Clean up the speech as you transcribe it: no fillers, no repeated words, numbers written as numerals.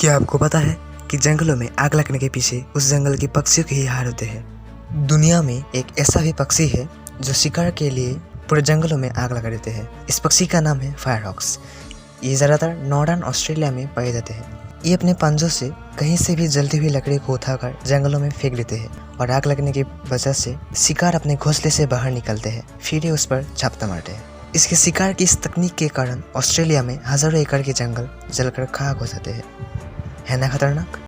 क्या आपको पता है कि जंगलों में आग लगने के पीछे उस जंगल के पक्षियों के ही हार होते हैं। दुनिया में एक ऐसा भी पक्षी है जो शिकार के लिए पूरे जंगलों में आग लगा देते हैं। इस पक्षी का नाम है फायरहॉक्स। ये ज़्यादातर नॉर्दर्न ऑस्ट्रेलिया में पाए जाते हैं। ये अपने पंजों से कहीं से भी जलती हुई लकड़ी को उठाकर जंगलों में फेंक देते हैं और आग लगने की वजह से शिकार अपने घोंसले से बाहर निकलते हैं, फिर ये उस पर झपटा मारते हैं। इसके शिकार की इस तकनीक के कारण ऑस्ट्रेलिया में हजारों एकड़ के जंगल जलकर खाक हो जाते हैं। है ना खतरनाक?